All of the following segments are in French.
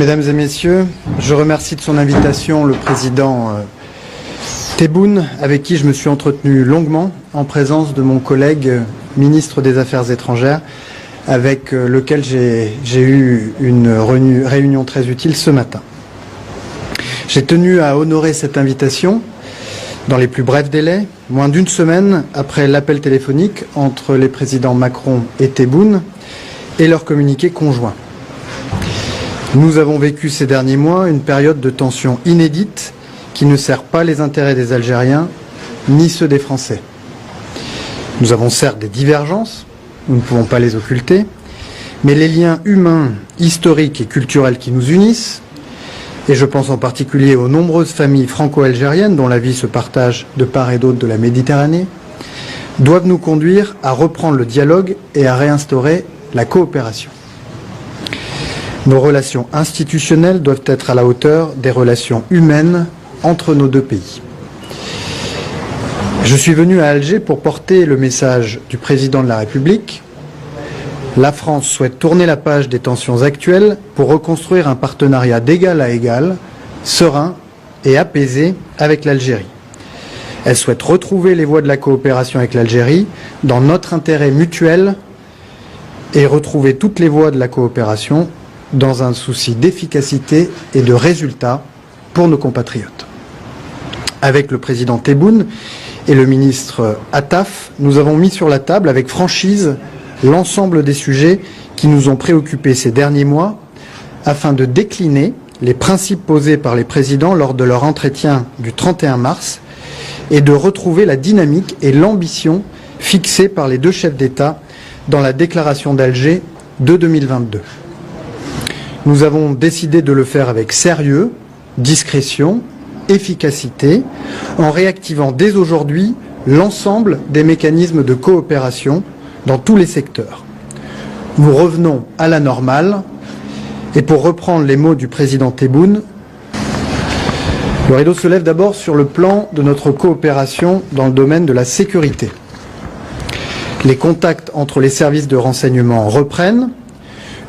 Mesdames et messieurs, je remercie de son invitation le président Tebboune, avec qui je me suis entretenu longuement en présence de mon collègue ministre des Affaires étrangères, avec lequel j'ai eu une réunion très utile ce matin. J'ai tenu à honorer cette invitation dans les plus brefs délais, moins d'une semaine après l'appel téléphonique entre les présidents Macron et Tebboune et leur communiqué conjoint. Nous avons vécu ces derniers mois une période de tension inédite qui ne sert pas les intérêts des Algériens ni ceux des Français. Nous avons certes des divergences, nous ne pouvons pas les occulter, mais les liens humains, historiques et culturels qui nous unissent, et je pense en particulier aux nombreuses familles franco-algériennes dont la vie se partage de part et d'autre de la Méditerranée, doivent nous conduire à reprendre le dialogue et à réinstaurer la coopération. Nos relations institutionnelles doivent être à la hauteur des relations humaines entre nos deux pays. Je suis venu à Alger pour porter le message du président de la République. La France souhaite tourner la page des tensions actuelles pour reconstruire un partenariat d'égal à égal, serein et apaisé avec l'Algérie. Elle souhaite retrouver les voies de la coopération avec l'Algérie dans notre intérêt mutuel et retrouver toutes les voies de la coopération dans un souci d'efficacité et de résultats pour nos compatriotes. Avec le président Tebboune et le ministre Attaf, nous avons mis sur la table avec franchise l'ensemble des sujets qui nous ont préoccupés ces derniers mois afin de décliner les principes posés par les présidents lors de leur entretien du 31 mars et de retrouver la dynamique et l'ambition fixées par les deux chefs d'État dans la déclaration d'Alger de 2022. Nous avons décidé de le faire avec sérieux, discrétion, efficacité, en réactivant dès aujourd'hui l'ensemble des mécanismes de coopération dans tous les secteurs. Nous revenons à la normale et pour reprendre les mots du président Tebboune, le rideau se lève d'abord sur le plan de notre coopération dans le domaine de la sécurité. Les contacts entre les services de renseignement reprennent.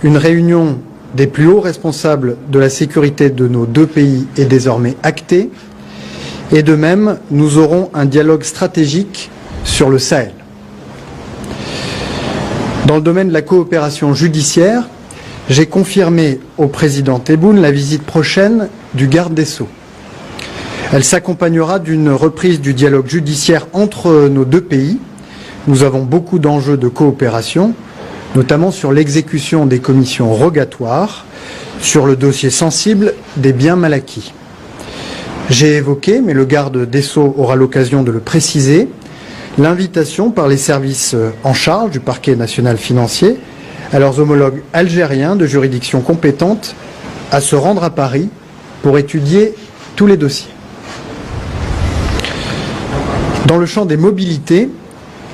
Une réunion des plus hauts responsables de la sécurité de nos deux pays est désormais actée. Et de même, nous aurons un dialogue stratégique sur le Sahel. Dans le domaine de la coopération judiciaire, j'ai confirmé au président Tebboune la visite prochaine du garde des Sceaux. Elle s'accompagnera d'une reprise du dialogue judiciaire entre nos deux pays. Nous avons beaucoup d'enjeux de coopération, notamment sur l'exécution des commissions rogatoires, sur le dossier sensible des biens mal acquis. J'ai évoqué, mais le garde des Sceaux aura l'occasion de le préciser, l'invitation par les services en charge du parquet national financier à leurs homologues algériens de juridiction compétente à se rendre à Paris pour étudier tous les dossiers. Dans le champ des mobilités,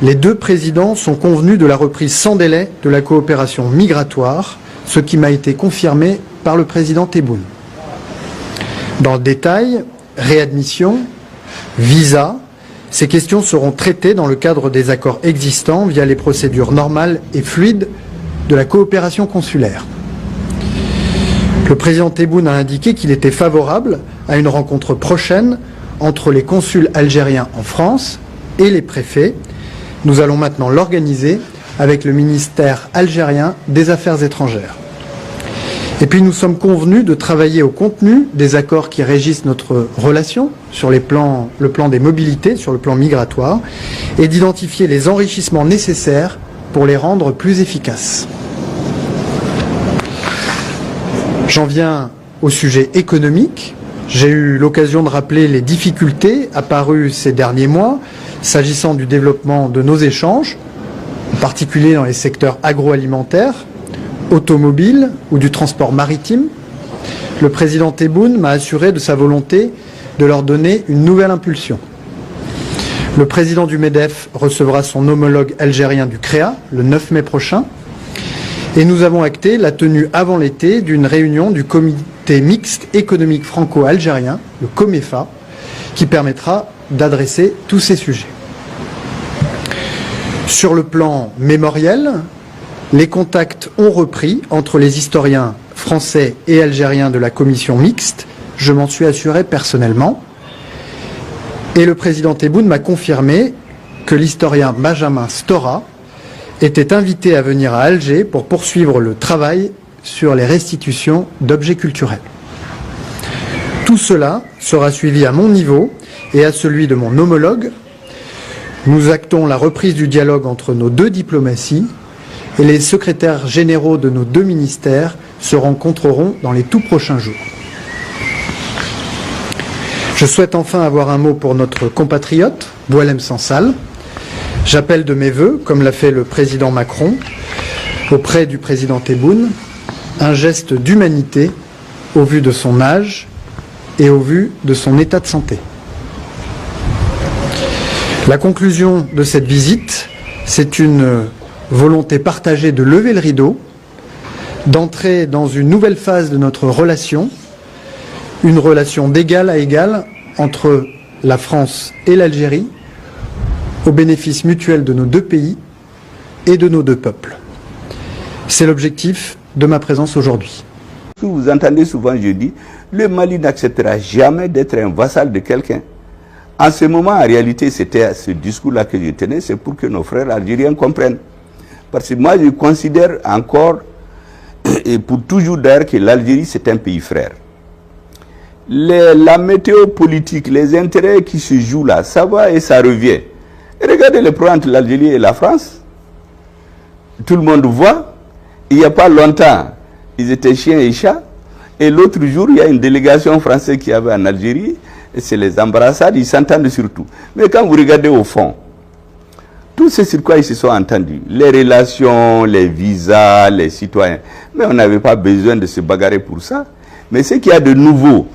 les deux présidents sont convenus de la reprise sans délai de la coopération migratoire, ce qui m'a été confirmé par le président Tebboune. Dans le détail, réadmission, visa, ces questions seront traitées dans le cadre des accords existants via les procédures normales et fluides de la coopération consulaire. Le président Tebboune a indiqué qu'il était favorable à une rencontre prochaine entre les consuls algériens en France et les préfets. Nous allons maintenant l'organiser avec le ministère algérien des Affaires étrangères. Et puis nous sommes convenus de travailler au contenu des accords qui régissent notre relation sur le plan des mobilités, sur le plan migratoire, et d'identifier les enrichissements nécessaires pour les rendre plus efficaces. J'en viens au sujet économique. J'ai eu l'occasion de rappeler les difficultés apparues ces derniers mois s'agissant du développement de nos échanges, en particulier dans les secteurs agroalimentaires, automobiles ou du transport maritime. Le président Tebboune m'a assuré de sa volonté de leur donner une nouvelle impulsion. Le président du MEDEF recevra son homologue algérien du CREA le 9 mai prochain et nous avons acté la tenue avant l'été d'une réunion du comité mixte économique franco-algérien, le COMEFA, qui permettra d'adresser tous ces sujets. Sur le plan mémoriel, les contacts ont repris entre les historiens français et algérien de la commission mixte, je m'en suis assuré personnellement. Et le président Tebboune m'a confirmé que l'historien Benjamin Stora était invité à venir à Alger pour poursuivre le travail sur les restitutions d'objets culturels. Tout cela sera suivi à mon niveau et à celui de mon homologue. Nous actons la reprise du dialogue entre nos deux diplomaties et les secrétaires généraux de nos deux ministères se rencontreront dans les tout prochains jours. Je souhaite enfin avoir un mot pour notre compatriote, Boualem Sansal. J'appelle de mes vœux, comme l'a fait le président Macron, auprès du président Tebboune, un geste d'humanité au vu de son âge et au vu de son état de santé. La conclusion de cette visite, c'est une volonté partagée de lever le rideau, d'entrer dans une nouvelle phase de notre relation, une relation d'égal à égal entre la France et l'Algérie, au bénéfice mutuel de nos deux pays et de nos deux peuples. C'est l'objectif de ma présence aujourd'hui. Vous entendez souvent, je dis, le Mali n'acceptera jamais d'être un vassal de quelqu'un. En ce moment, en réalité, c'était ce discours-là que je tenais, c'est pour que nos frères algériens comprennent. Parce que moi, je considère encore, et pour toujours d'ailleurs, que l'Algérie, c'est un pays frère. La météo politique, les intérêts qui se jouent là, ça va et ça revient. Et regardez le problème entre l'Algérie et la France. Tout le monde voit. Il n'y a pas longtemps, ils étaient chiens et chats. Et l'autre jour, il y a une délégation française qui avait en Algérie. Et c'est les embrassades, ils s'entendent surtout. Mais quand vous regardez au fond, tout ce sur quoi ils se sont entendus, les relations, les visas, les citoyens, mais on n'avait pas besoin de se bagarrer pour ça. Mais ce qu'il y a de nouveau,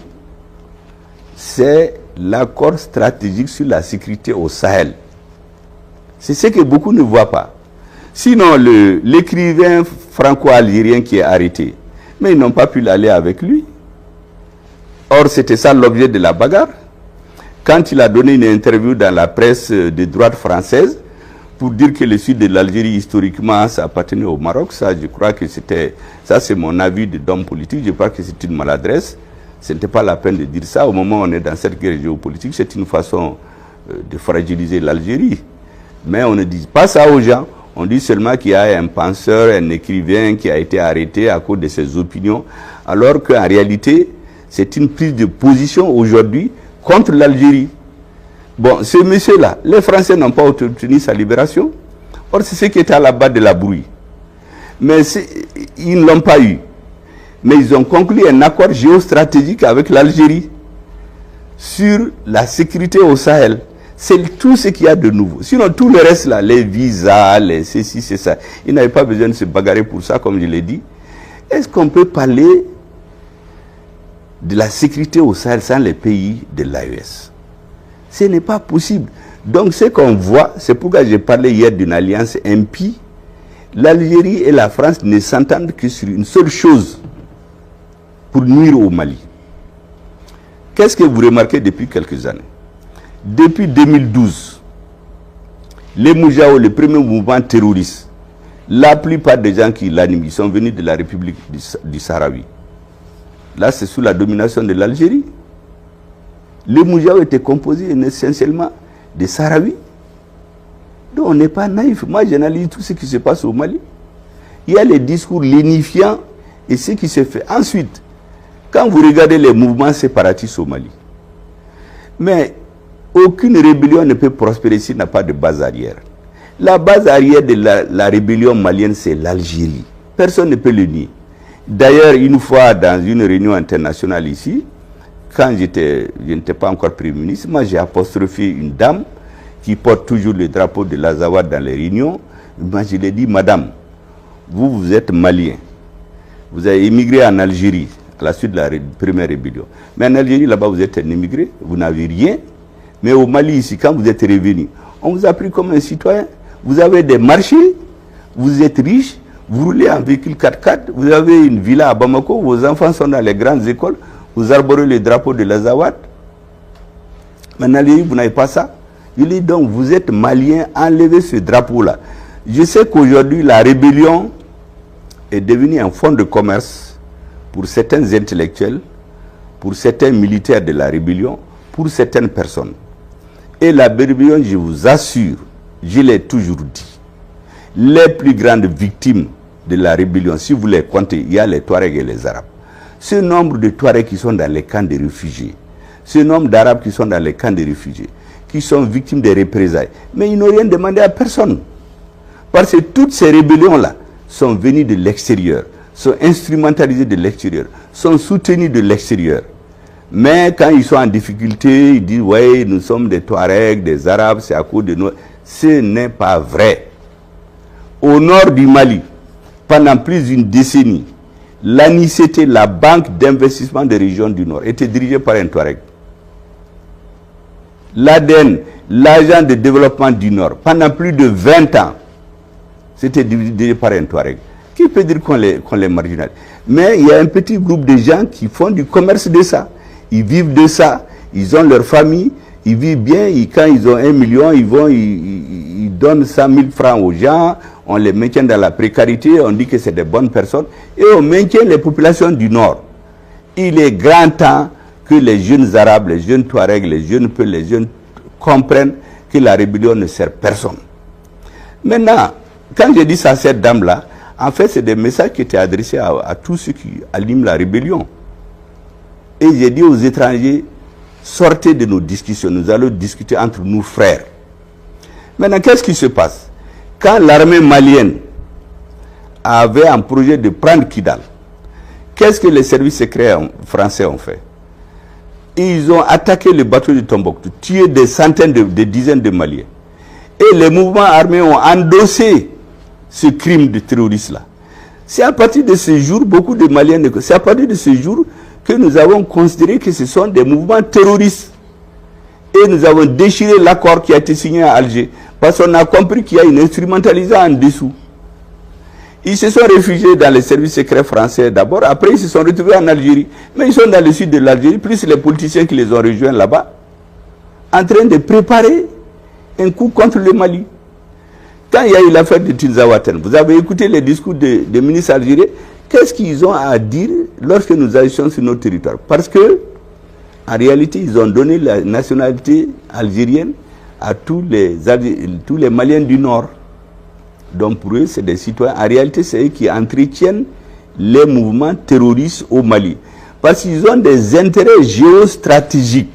c'est l'accord stratégique sur la sécurité au Sahel. C'est ce que beaucoup ne voient pas. Sinon, l'écrivain franco-algérien qui est arrêté, mais ils n'ont pas pu aller avec lui. Or, c'était ça l'objet de la bagarre. Quand il a donné une interview dans la presse de droite française pour dire que le sud de l'Algérie, historiquement, ça appartenait au Maroc, ça, je crois que c'était... Ça, c'est mon avis d'homme politique. Je crois que c'est une maladresse. Ce n'était pas la peine de dire ça. Au moment où on est dans cette guerre géopolitique, c'est une façon de fragiliser l'Algérie. Mais on ne dit pas ça aux gens. On dit seulement qu'il y a un penseur, un écrivain qui a été arrêté à cause de ses opinions, alors qu'en réalité, c'est une prise de position aujourd'hui contre l'Algérie. Bon, ce monsieur-là, les Français n'ont pas obtenu sa libération. Or, c'est ce qui était à la base de la brouille. Mais ils ne l'ont pas eu. Mais ils ont conclu un accord géostratégique avec l'Algérie sur la sécurité au Sahel. C'est tout ce qu'il y a de nouveau. Sinon, tout le reste là, les visas, les ceci, c'est ça. Ils n'avaient pas besoin de se bagarrer pour ça, comme je l'ai dit. Est-ce qu'on peut parler de la sécurité au Sahel sans les pays de l'AES? Ce n'est pas possible. Donc, ce qu'on voit, c'est pourquoi j'ai parlé hier d'une alliance impie. L'Algérie et la France ne s'entendent que sur une seule chose pour nuire au Mali. Qu'est-ce que vous remarquez depuis quelques années? Depuis 2012, les Moujao, le premier mouvement terroriste, la plupart des gens qui l'animent, sont venus de la République du Sahraoui. Là, c'est sous la domination de l'Algérie. Les Moujao étaient composés essentiellement des Sahraouis. Donc on n'est pas naïf. Moi, j'analyse tout ce qui se passe au Mali. Il y a les discours lénifiants et ce qui se fait. Ensuite, quand vous regardez les mouvements séparatistes au Mali, mais aucune rébellion ne peut prospérer s'il n'a pas de base arrière. La base arrière de la rébellion malienne, c'est l'Algérie. Personne ne peut le nier. D'ailleurs, une fois dans une réunion internationale ici, quand je n'étais pas encore Premier ministre, moi j'ai apostrophé une dame qui porte toujours le drapeau de l'Azawad dans les réunions. Moi je lui ai dit, madame, vous êtes malien. Vous avez immigré en Algérie à la suite de la première rébellion. Mais en Algérie, là-bas, vous êtes un immigré, vous n'avez rien. Mais au Mali, ici, quand vous êtes revenu, on vous a pris comme un citoyen. Vous avez des marchés, vous êtes riche, vous roulez en véhicule 4x4, vous avez une villa à Bamako, vos enfants sont dans les grandes écoles, vous arborez le drapeau de l'Azawad. Mais en Algérie, vous n'avez pas ça. Je dis donc, vous êtes malien, enlevez ce drapeau-là. Je sais qu'aujourd'hui, la rébellion est devenue un fonds de commerce pour certains intellectuels, pour certains militaires de la rébellion, pour certaines personnes. Et la rébellion, je vous assure, je l'ai toujours dit, les plus grandes victimes de la rébellion, si vous les comptez, il y a les Touaregs et les Arabes. Ce nombre de Touaregs qui sont dans les camps de réfugiés, ce nombre d'Arabes qui sont dans les camps de réfugiés, qui sont victimes des représailles, mais ils n'ont rien demandé à personne. Parce que toutes ces rébellions-là sont venues de l'extérieur, sont instrumentalisées de l'extérieur, sont soutenues de l'extérieur. Mais quand ils sont en difficulté, ils disent « ouais, nous sommes des Touaregs, des Arabes, c'est à cause de nous ». Ce n'est pas vrai. Au nord du Mali, pendant plus d'une décennie, l'ANICT, la banque d'investissement des régions du Nord, était dirigée par un Touareg. L'ADN, l'agent de développement du Nord, pendant plus de 20 ans, c'était dirigé par un Touareg. Qui peut dire qu'on les marginalise? Mais il y a un petit groupe de gens qui font du commerce de ça. Ils vivent de ça, ils ont leur famille, ils vivent bien, quand ils ont 1 million, ils donnent 100 000 francs aux gens, on les maintient dans la précarité, on dit que c'est des bonnes personnes, et on maintient les populations du Nord. Il est grand temps que les jeunes Arabes, les jeunes Touaregs, les jeunes Peuls, les jeunes comprennent que la rébellion ne sert personne. Maintenant, quand je dis ça à cette dame-là, en fait, c'est des messages qui étaient adressés à tous ceux qui aliment la rébellion. Et j'ai dit aux étrangers, sortez de nos discussions, nous allons discuter entre nous frères. Maintenant, qu'est-ce qui se passe? Quand l'armée malienne avait un projet de prendre Kidal, qu'est-ce que les services secrets français ont fait? Ils ont attaqué le bateau de Tombouctou, tué des centaines, des dizaines de Maliens. Et les mouvements armés ont endossé ce crime de terroriste-là. C'est à partir de ce jour, beaucoup de Maliens, c'est à partir de ce jour que nous avons considéré que ce sont des mouvements terroristes. Et nous avons déchiré l'accord qui a été signé à Alger, parce qu'on a compris qu'il y a une instrumentalisation en dessous. Ils se sont réfugiés dans les services secrets français d'abord, après ils se sont retrouvés en Algérie. Mais ils sont dans le sud de l'Algérie, plus les politiciens qui les ont rejoints là-bas, en train de préparer un coup contre le Mali. Quand il y a eu l'affaire de Tinzaouaten, vous avez écouté les discours des ministres algériens, qu'est-ce qu'ils ont à dire lorsque nous agissions sur notre territoire? Parce que, en réalité, ils ont donné la nationalité algérienne à tous les Maliens du Nord. Donc pour eux, c'est des citoyens. En réalité, c'est eux qui entretiennent les mouvements terroristes au Mali. Parce qu'ils ont des intérêts géostratégiques.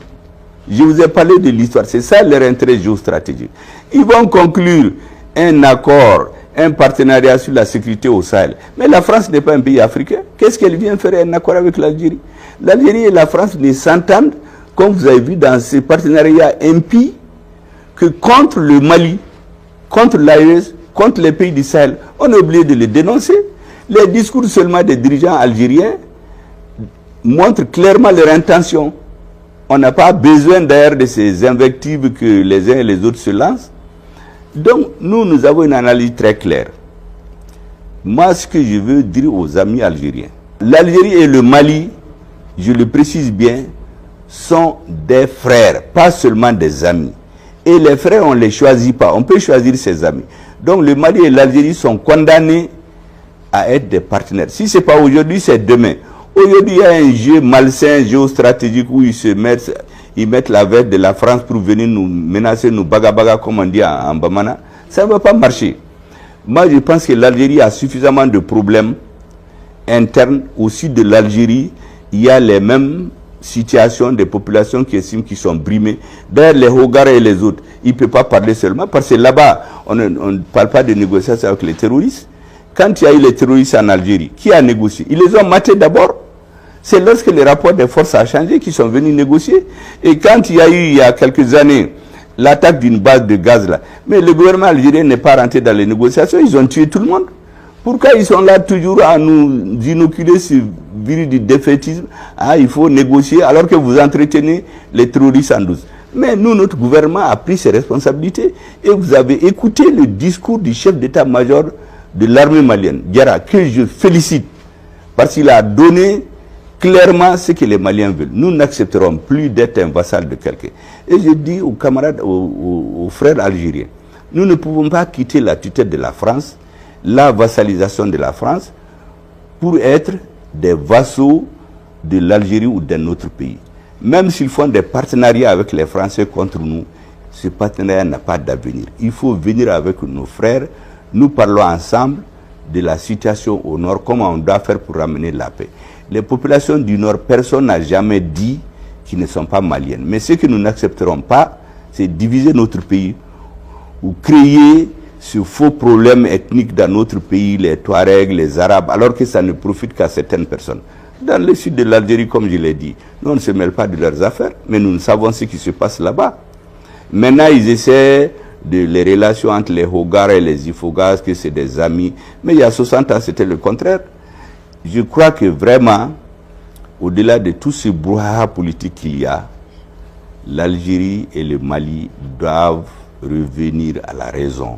Je vous ai parlé de l'histoire, c'est ça leur intérêt géostratégique. Ils vont conclure un accord, un partenariat sur la sécurité au Sahel. Mais la France n'est pas un pays africain. Qu'est-ce qu'elle vient faire un accord avec l'Algérie? L'Algérie et la France ne s'entendent, comme vous avez vu dans ces partenariats impies, que contre le Mali, contre l'AES, contre les pays du Sahel. On a oublié de les dénoncer. Les discours seulement des dirigeants algériens montrent clairement leur intention. On n'a pas besoin d'ailleurs de ces invectives que les uns et les autres se lancent. Donc, nous avons une analyse très claire. Moi, ce que je veux dire aux amis algériens, l'Algérie et le Mali, je le précise bien, sont des frères, pas seulement des amis. Et les frères, on ne les choisit pas. On peut choisir ses amis. Donc, le Mali et l'Algérie sont condamnés à être des partenaires. Si ce n'est pas aujourd'hui, c'est demain. Aujourd'hui, il y a un jeu malsain, géostratégique, où ils mettent la veste de la France pour venir nous menacer, nous baga, comme on dit en Bamana. Ça ne va pas marcher. Moi, je pense que l'Algérie a suffisamment de problèmes internes. Au sud de l'Algérie, il y a les mêmes situations des populations qui estiment qu'ils sont brimées. D'ailleurs, les Hogara et les autres, ils ne peuvent pas parler seulement, parce que là-bas, on ne parle pas de négociation avec les terroristes. Quand il y a eu les terroristes en Algérie, qui a négocié? Ils les ont matés d'abord. C'est lorsque le rapport des forces a changé qu'ils sont venus négocier. Et quand il y a eu, il y a quelques années, l'attaque d'une base de gaz là, mais le gouvernement algérien n'est pas rentré dans les négociations, ils ont tué tout le monde. Pourquoi ils sont là toujours à nous inoculer ce virus du défaitisme? Ah, il faut négocier alors que vous entretenez les terroristes en douce. Mais nous, notre gouvernement a pris ses responsabilités et vous avez écouté le discours du chef d'état-major de l'armée malienne, Diarra, que je félicite, parce qu'il a donné clairement ce que les Maliens veulent. Nous n'accepterons plus d'être un vassal de quelqu'un. Et je dis aux camarades, aux frères algériens, nous ne pouvons pas quitter la tutelle de la France, la vassalisation de la France, pour être des vassaux de l'Algérie ou d'un autre pays. Même s'ils font des partenariats avec les Français contre nous, ce partenariat n'a pas d'avenir. Il faut venir avec nos frères, nous parlons ensemble de la situation au nord, comment on doit faire pour ramener la paix. Les populations du nord, personne n'a jamais dit qu'ils ne sont pas maliennes. Mais ce que nous n'accepterons pas, c'est diviser notre pays ou créer ce faux problème ethnique dans notre pays, les Touaregs, les Arabes, alors que ça ne profite qu'à certaines personnes. Dans le sud de l'Algérie, comme je l'ai dit, nous on ne se mêle pas de leurs affaires, mais nous savons ce qui se passe là-bas. Maintenant, ils essaient de les relations entre les Hogars et les Ifogas, que c'est des amis. Mais il y a 60 ans, c'était le contraire. Je crois que vraiment, au-delà de tout ce brouhaha politique qu'il y a, l'Algérie et le Mali doivent revenir à la raison.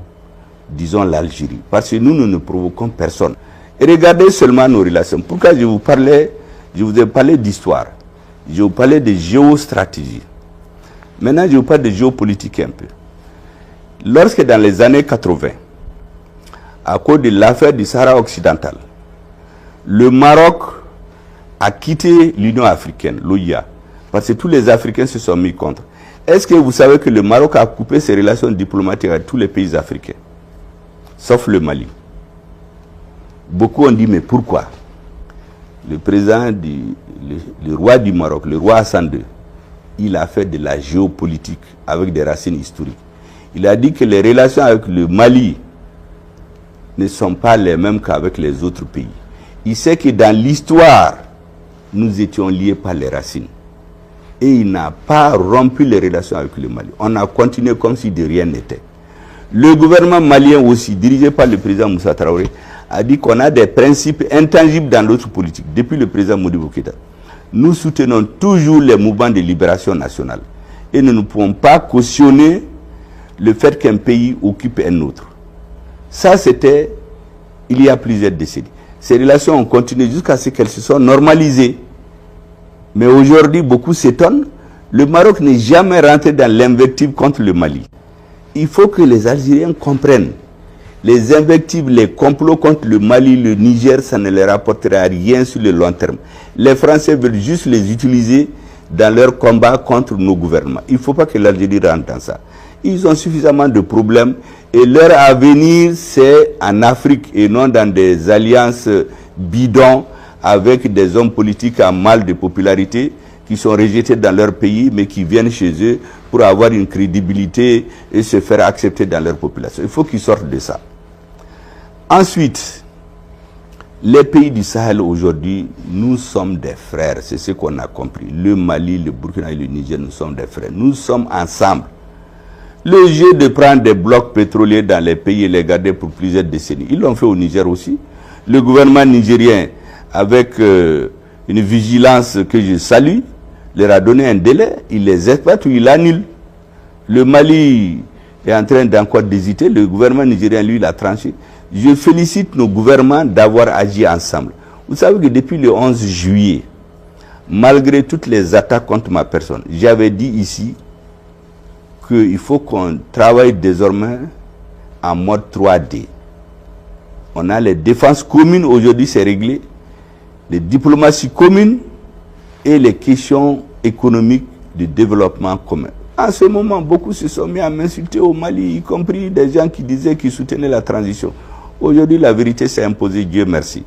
Disons l'Algérie. Parce que nous ne provoquons personne. Et regardez seulement nos relations. Pourquoi je vous ai parlé d'histoire. Je vous parlais de géostratégie. Maintenant, je vous parle de géopolitique un peu. Lorsque dans les années 80, à cause de l'affaire du Sahara occidental, le Maroc a quitté l'Union africaine, l'OIA, parce que tous les Africains se sont mis contre. Est-ce que vous savez que le Maroc a coupé ses relations diplomatiques avec tous les pays africains, sauf le Mali? Beaucoup ont dit, mais pourquoi? Le président, le roi du Maroc, le roi Hassan II, il a fait de la géopolitique avec des racines historiques. Il a dit que les relations avec le Mali ne sont pas les mêmes qu'avec les autres pays. Il sait que dans l'histoire, nous étions liés par les racines. Et il n'a pas rompu les relations avec le Mali. On a continué comme si de rien n'était. Le gouvernement malien aussi, dirigé par le président Moussa Traoré, a dit qu'on a des principes intangibles dans notre politique, depuis le président Modibo Keïta. Nous soutenons toujours les mouvements de libération nationale. Et nous ne pouvons pas cautionner le fait qu'un pays occupe un autre. Ça, c'était il y a plusieurs décennies. Ces relations ont continué jusqu'à ce qu'elles se soient normalisées. Mais aujourd'hui, beaucoup s'étonnent. Le Maroc n'est jamais rentré dans l'invective contre le Mali. Il faut que les Algériens comprennent. Les invectives, les complots contre le Mali, le Niger, ça ne leur apportera rien sur le long terme. Les Français veulent juste les utiliser dans leur combat contre nos gouvernements. Il ne faut pas que l'Algérie rentre dans ça. Ils ont suffisamment de problèmes et leur avenir, c'est en Afrique et non dans des alliances bidons avec des hommes politiques à mal de popularité qui sont rejetés dans leur pays mais qui viennent chez eux pour avoir une crédibilité et se faire accepter dans leur population. Il faut qu'ils sortent de ça. Ensuite, les pays du Sahel aujourd'hui, nous sommes des frères, c'est ce qu'on a compris. Le Mali, le Burkina et le Niger, nous sommes des frères. Nous sommes ensemble. Le jeu de prendre des blocs pétroliers dans les pays et les garder pour plusieurs décennies, ils l'ont fait au Niger aussi. Le gouvernement nigérien, avec une vigilance que je salue, leur a donné un délai, il les exploite ou il annule. Le Mali est en train d'encore d'hésiter, le gouvernement nigérien, lui, l'a tranché. Je félicite nos gouvernements d'avoir agi ensemble. Vous savez que depuis le 11 juillet, malgré toutes les attaques contre ma personne, j'avais dit ici qu'il faut qu'on travaille désormais en mode 3D. On a les défenses communes, aujourd'hui c'est réglé, les diplomaties communes et les questions économiques de développement commun. En ce moment, beaucoup se sont mis à m'insulter au Mali, y compris des gens qui disaient qu'ils soutenaient la transition. Aujourd'hui, la vérité s'est imposée, Dieu merci.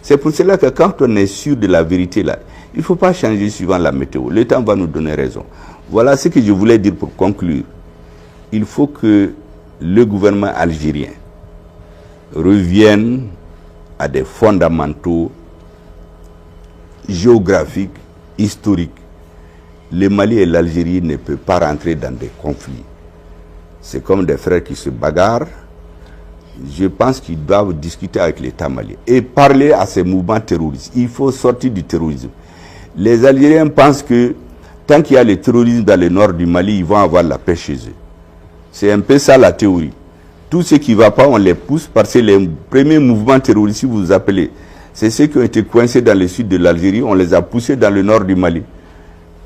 C'est pour cela que quand on est sûr de la vérité, là, il ne faut pas changer suivant la météo. Le temps va nous donner raison. Voilà ce que je voulais dire pour conclure. Il faut que le gouvernement algérien revienne à des fondamentaux géographiques, historiques. Le Mali et l'Algérie ne peuvent pas rentrer dans des conflits. C'est comme des frères qui se bagarrent. Je pense qu'ils doivent discuter avec l'État malien et parler à ces mouvements terroristes. Il faut sortir du terrorisme. Les Algériens pensent que tant qu'il y a le terrorisme dans le nord du Mali, ils vont avoir la paix chez eux. C'est un peu ça la théorie. Tout ce qui ne va pas, on les pousse parce que les premiers mouvements terroristes, si vous vous appelez, c'est ceux qui ont été coincés dans le sud de l'Algérie, on les a poussés dans le nord du Mali.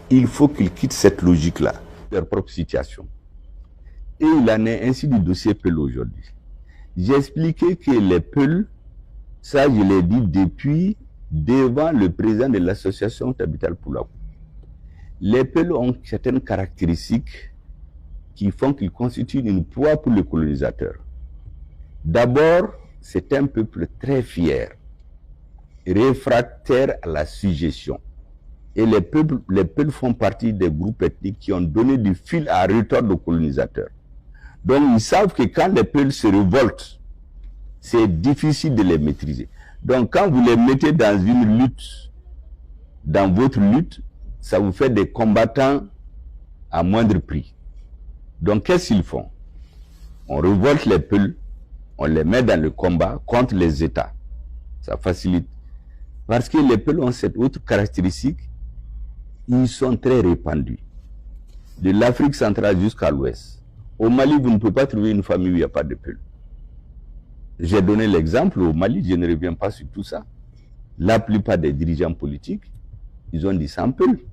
Il faut qu'ils quittent cette logique-là, leur propre situation. Et il en est ainsi du dossier Peul aujourd'hui. J'ai expliqué que les Peuls, ça je l'ai dit depuis devant le président de l'association Tabital Poulakou. Les Peuls ont certaines caractéristiques qui font qu'ils constituent une proie pour le colonisateur. D'abord, c'est un peuple très fier, réfractaire à la suggestion. Et les peuples font partie des groupes ethniques qui ont donné du fil à retordre aux colonisateurs. Donc ils savent que quand les peuples se révoltent, c'est difficile de les maîtriser. Donc quand vous les mettez dans une lutte, dans votre lutte, ça vous fait des combattants à moindre prix. Donc qu'est-ce qu'ils font? On révolte les peuples, on les met dans le combat contre les États. Ça facilite. Parce que les peuples ont cette autre caractéristique, ils sont très répandus. De l'Afrique centrale jusqu'à l'Ouest. Au Mali, vous ne pouvez pas trouver une famille où il n'y a pas de peuples. J'ai donné l'exemple au Mali, je ne reviens pas sur tout ça. La plupart des dirigeants politiques, ils ont dit sans peuples.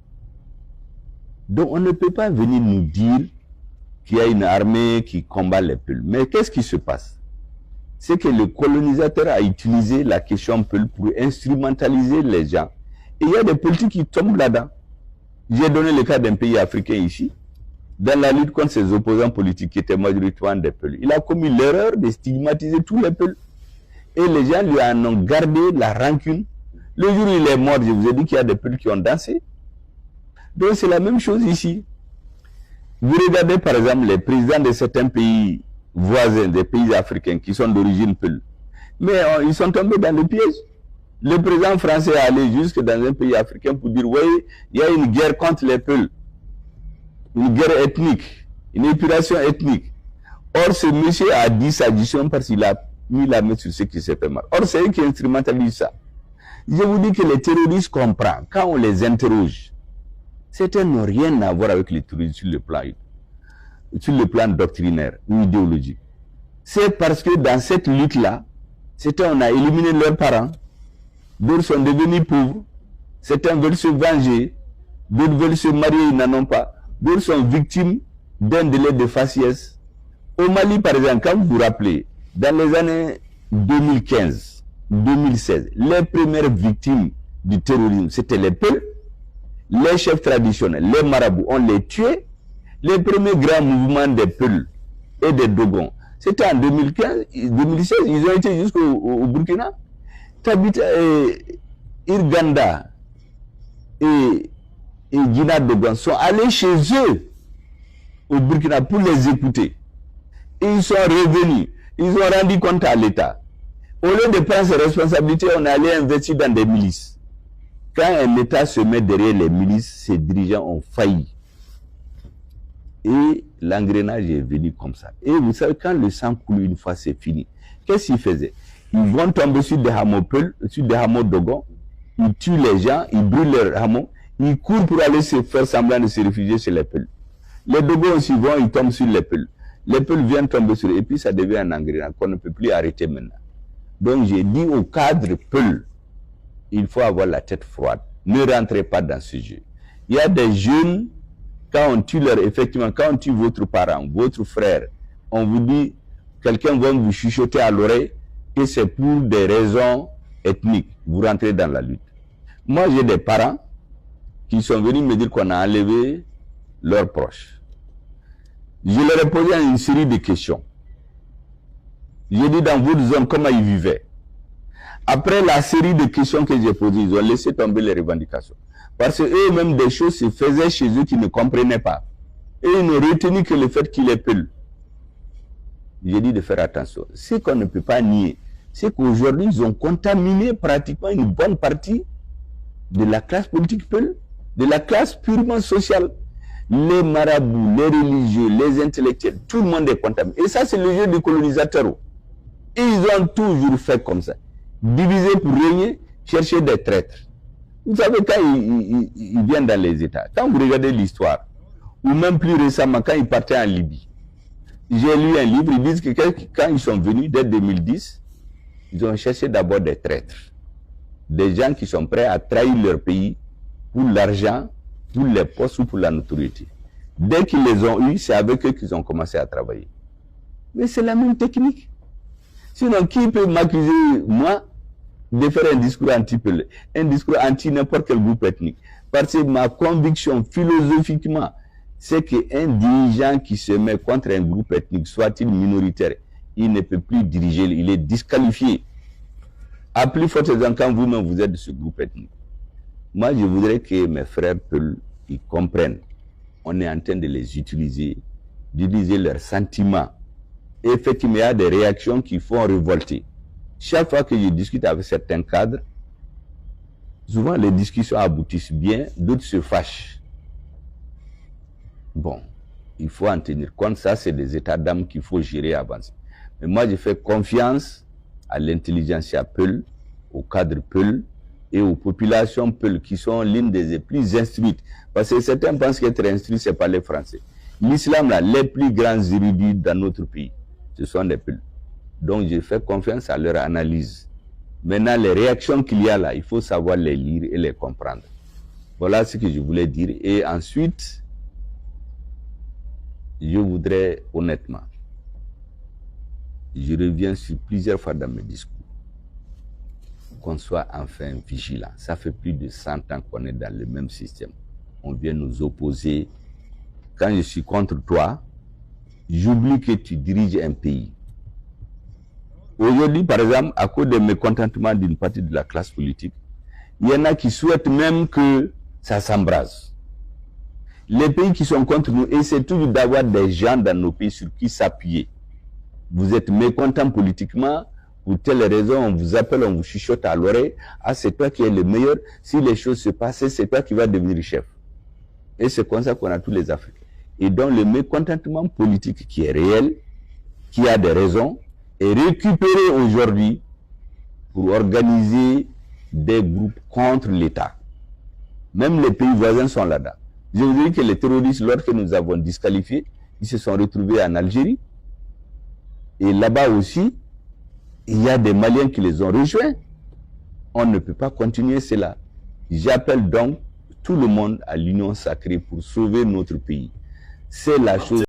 Donc on ne peut pas venir nous dire qu'il y a une armée qui combat les peuples. Mais qu'est-ce qui se passe? C'est que le colonisateur a utilisé la question peul pour instrumentaliser les gens. Et il y a des politiques qui tombent là-dedans. J'ai donné le cas d'un pays africain ici, dans la lutte contre ses opposants politiques qui étaient majoritairement des Peuls. Il a commis l'erreur de stigmatiser tous les Peuls. Et les gens lui en ont gardé la rancune. Le jour où il est mort, je vous ai dit qu'il y a des Peuls qui ont dansé. Donc c'est la même chose ici. Vous regardez par exemple les présidents de certains pays voisins, des pays africains qui sont d'origine Peul. Mais ils sont tombés dans le piège. Le président français est allé jusque dans un pays africain pour dire, oui, il y a une guerre contre les Peuls. Une guerre ethnique, une épuration ethnique. Or, ce monsieur a dit sa décision parce qu'il a mis la main sur ce qui s'est fait mal. Or, c'est eux qui instrumentalisent ça. Je vous dis que les terroristes comprennent, quand on les interroge, certains n'ont rien à voir avec les terroristes sur le plan doctrinaire ou idéologique. C'est parce que dans cette lutte-là, certains on a éliminé leurs parents, d'autres sont devenus pauvres, certains veulent se venger, d'autres veulent se marier, ils n'en ont pas, d'autres sont victimes d'un délai de faciès. Au Mali, par exemple, quand vous vous rappelez, dans les années 2015, 2016, les premières victimes du terrorisme, c'était les Peuls. Les chefs traditionnels, les marabouts, on les tuait. Les premiers grands mouvements des Peuls et des Dogons, c'était en 2015, 2016, ils ont été jusqu'au Burkina. Tabita et Irganda et Guina Dogon sont allés chez eux au Burkina pour les écouter. Et ils sont revenus, ils ont rendu compte à l'État. Au lieu de prendre ses responsabilités, on est allé investir dans des milices. Quand un État se met derrière les milices, ses dirigeants ont failli. Et l'engrenage est venu comme ça. Et vous savez, quand le sang coule une fois, c'est fini. Qu'est-ce qu'ils faisaient? Ils vont tomber sur des hameaux Peuls, sur des hameaux Dogon, ils tuent les gens, ils brûlent leurs hameaux, ils courent pour aller se faire semblant de se réfugier chez les Peuls. Les Dogons aussi vont, ils tombent sur les Peuls. Les Peuls viennent tomber sur eux, et puis ça devient un engrenage qu'on ne peut plus arrêter maintenant. Donc j'ai dit au cadre Peul, il faut avoir la tête froide. Ne rentrez pas dans ce jeu. Il y a des jeunes, quand on tue effectivement, quand on tue votre parent, votre frère, on vous dit, quelqu'un va vous chuchoter à l'oreille que c'est pour des raisons ethniques. Vous rentrez dans la lutte. Moi, j'ai des parents qui sont venus me dire qu'on a enlevé leurs proches. Je leur ai posé une série de questions. J'ai dit dans votre zone comment ils vivaient. Après la série de questions que j'ai posées, ils ont laissé tomber les revendications. Parce que eux-mêmes, des choses se faisaient chez eux qu'ils ne comprenaient pas. Et ils n'ont retenu que le fait qu'il est Peul. J'ai dit de faire attention. Ce qu'on ne peut pas nier, c'est qu'aujourd'hui, ils ont contaminé pratiquement une bonne partie de la classe politique Peul, de la classe purement sociale. Les marabouts, les religieux, les intellectuels, tout le monde est contaminé. Et ça, c'est le jeu des colonisateurs. Et ils ont toujours fait comme ça. Diviser pour régner, chercher des traîtres. Vous savez, quand ils viennent dans les États, quand vous regardez l'histoire, ou même plus récemment, quand ils partaient en Libye, j'ai lu un livre, ils disent que quand ils sont venus, dès 2010, ils ont cherché d'abord des traîtres. Des gens qui sont prêts à trahir leur pays pour l'argent, pour les postes ou pour la notoriété. Dès qu'ils les ont eus, c'est avec eux qu'ils ont commencé à travailler. Mais c'est la même technique. Sinon, qui peut m'accuser, moi, de faire un discours anti-Peul, un discours anti n'importe quel groupe ethnique. Parce que ma conviction philosophiquement, c'est qu'un dirigeant qui se met contre un groupe ethnique, soit-il minoritaire, il ne peut plus diriger, il est disqualifié. À plus forte raison quand vous-même vous êtes de ce groupe ethnique. Moi, je voudrais que mes frères Peul, ils comprennent. On est en train de les utiliser, d'utiliser leurs sentiments. Et effectivement, il y a des réactions qui font révolter. Chaque fois que je discute avec certains cadres, souvent les discussions aboutissent bien, d'autres se fâchent. Bon, il faut en tenir compte, ça c'est des états d'âme qu'il faut gérer avant. Mais moi je fais confiance à l'intelligentsia Peul, au cadre Peul et aux populations Peul qui sont l'une des plus instruites. Parce que certains pensent qu'être instruit c'est parler français. L'islam là, les plus grands érudits dans notre pays, ce sont des Peul. Donc je fais confiance à leur analyse. Maintenant les réactions qu'il y a là, il faut savoir les lire et les comprendre. Voilà ce que je voulais dire. Et ensuite, je voudrais honnêtement, je reviens sur plusieurs fois dans mes discours, qu'on soit enfin vigilant. Ça fait plus de 100 ans qu'on est dans le même système. On vient nous opposer. Quand je suis contre toi, j'oublie que tu diriges un pays. Aujourd'hui, par exemple, à cause des mécontentements d'une partie de la classe politique, il y en a qui souhaitent même que ça s'embrase. Les pays qui sont contre nous essaient toujours d'avoir des gens dans nos pays sur qui s'appuyer. Vous êtes mécontents politiquement, pour telle raison, on vous appelle, on vous chuchote à l'oreille. Ah, c'est toi qui es le meilleur. Si les choses se passent, c'est toi qui vas devenir chef. Et c'est comme ça qu'on a tous les Africains. Et donc, le mécontentement politique qui est réel, qui a des raisons, est récupéré aujourd'hui pour organiser des groupes contre l'État. Même les pays voisins sont là-dedans. Je vous dis que les terroristes, lorsque nous avons disqualifiés, ils se sont retrouvés en Algérie. Et là-bas aussi, il y a des Maliens qui les ont rejoints. On ne peut pas continuer cela. J'appelle donc tout le monde à l'union sacrée pour sauver notre pays. C'est la chose